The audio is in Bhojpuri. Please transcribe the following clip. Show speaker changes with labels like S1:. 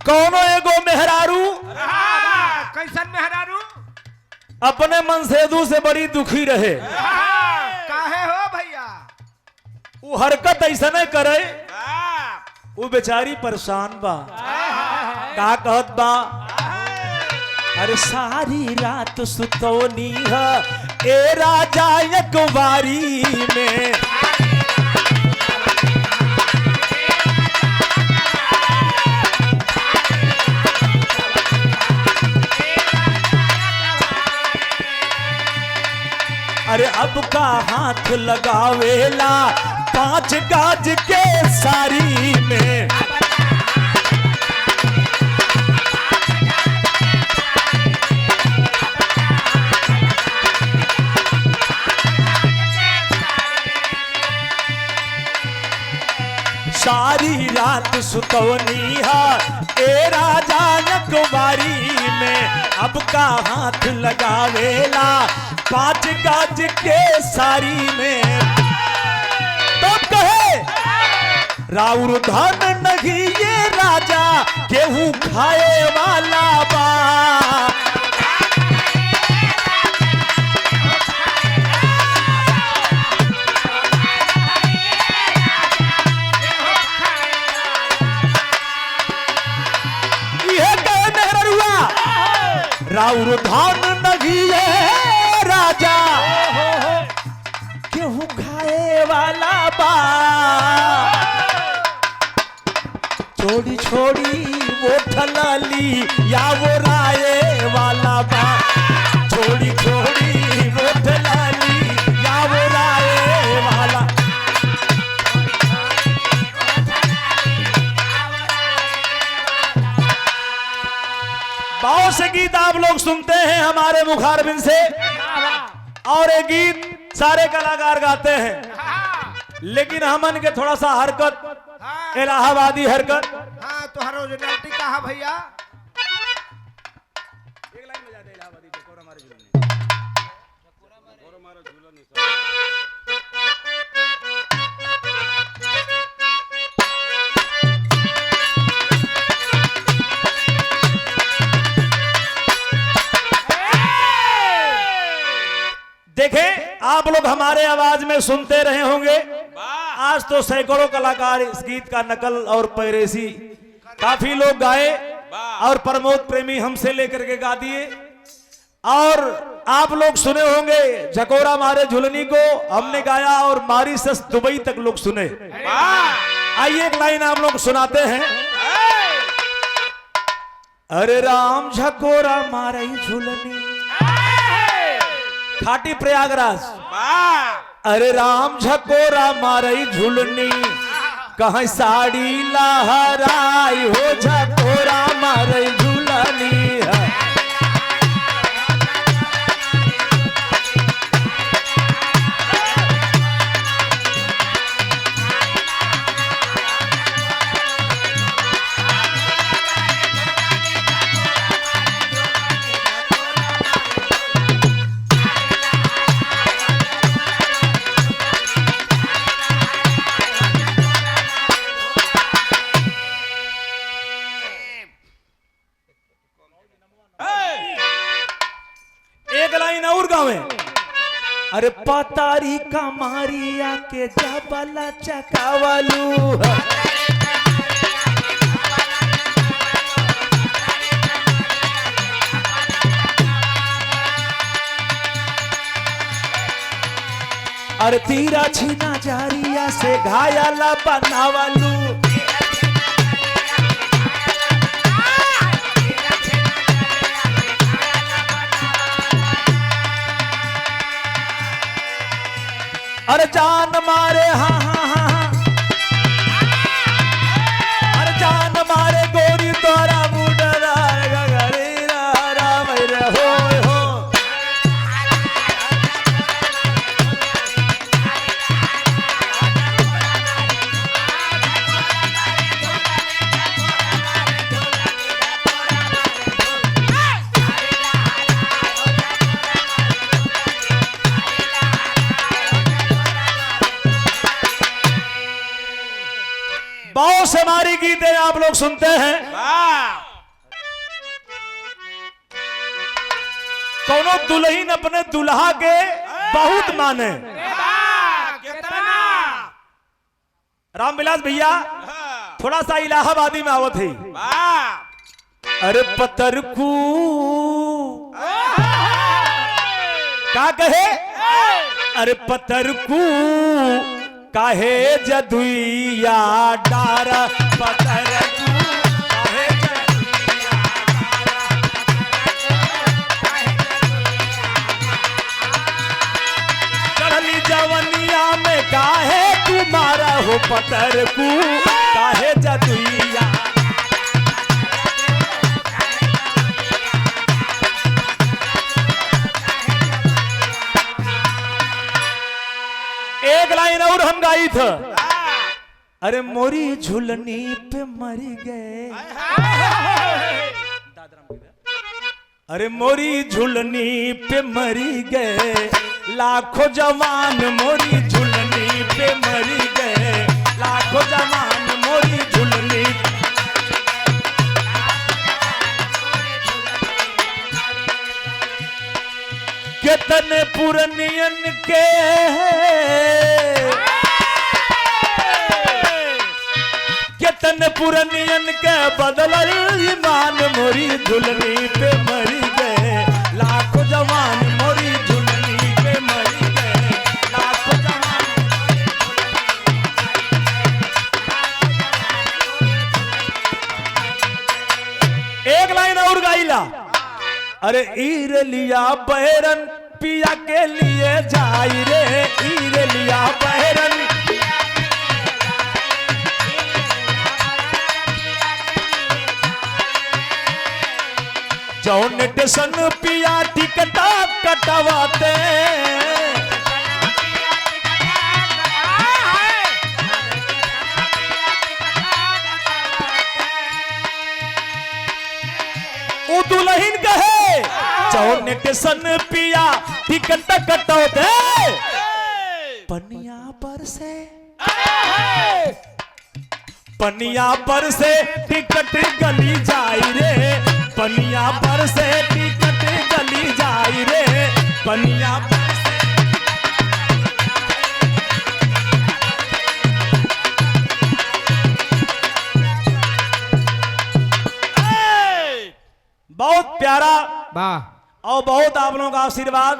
S1: कौनो एगो मेहरारू
S2: कैसन मेहरारू?
S1: अपने मनसेदू से बड़ी दुखी रहे।
S2: काहे हो भैया?
S1: वो हरकत ऐसा नहीं करे, वो बेचारी परेशान बा। का कहत बा? अरे सारी रात सुतौनी है ए राजा अखबारी में, अरे अब का हाथ लगावेला 5 गाज के सारी में। सारी रात सुतवनी है ए राजा अखबारी में, अब का हाथ लगावेला 5 गाज के सारी में। तो कहे राउर धन नहीं ये राजा केहू खाए वाला बा। राउर धान नहीं है राजा केहू खाए वाला बा। छोड़ी छोड़ी वो ठलाली या वो राये वाला बा। छोड़ी छोड़ी वो ठलाली या वो राये वाला। बहुत से गीत आप लोग सुनते हैं हमारे मुखारबिन से, और ये गीत सारे कलाकार गाते हैं, लेकिन हमन के थोड़ा सा हरकत इलाहाबादी हरकत।
S2: हाँ तो हर ओरिजिनलिटी कहा भैया?
S1: एक लाइन में जाते इलाहाबादी चकोर हमारे झूलन। देखें आप लोग हमारे आवाज में सुनते रहे होंगे, आज तो सैकड़ों कलाकार इस गीत का नकल और पैरेसी काफी लोग गाए, और प्रमोद प्रेमी हमसे लेकर के गा दिए। और आप लोग सुने होंगे झकोरा मारे झुलनी को हमने गाया, और मॉरिशस दुबई तक लोग सुने। आइए एक लाइन आप लोग सुनाते हैं। अरे राम झकोरा मारे झुलनी, खाटी प्रयागराज। अरे राम झकोरा मारई झुलनी, कहीं साड़ी लहराई हो झकोरा मारई झुलनी है। एक लाइन और गावे। अरे पतारी कमारिया के जबला चकावलू, अरे तीरा छीना जारिया से घायला बनावलू। अरे जान मारे हाँ हाँ हाँ हाँ, अरे जान मारे गोरी तोरा मुडरा गगरी रा मेरे हो हो। आप लोग सुनते हैं, कौनो दुल्हन अपने दुल्हा के बहुत माने। रामविलास भैया थोड़ा सा इलाहाबादी में आवत है। अरे पत्थर को का कहे, अरे पत्थर को काहे जदुइया डार, पत्थर को काहे जदुइया डार, चढ़ली जवनिया में काहे तुम्हारा हो, पत्थर को काहे जदुइया। एक लाइन और हम गाई था, अरे मोरी झुलनी पे मर गए, अरे मोरी झुलनी पे मरी गए लाखों जवान, मोरी झुलनी पे मरी गए लाखों जवान, मोरी झुलनी। कितने पुरनियन के कितने पुरनियन के बदलल ईमान, मोरी झुलनी पे मरी गए लाखों जवान, मोरी झुलनी पे मरी गए लाखों जवान। एक लाइन और गाइला, अरे ईर लिया बहरन पिया के लिए जाई रे, ईर लिया बहरन जौन टेशन पिया टिकटा कटवाते, वो दुल्हन कहे जौन टेशन पिया टिकट कटवाते, पनिया पर से पनिया पर से टिकट गली जाई रे, पनिया पर से टिकट गली जाई रे, पनिया पर से। बहुत प्यारा
S2: वाह,
S1: और बहुत आप लोगों का आशीर्वाद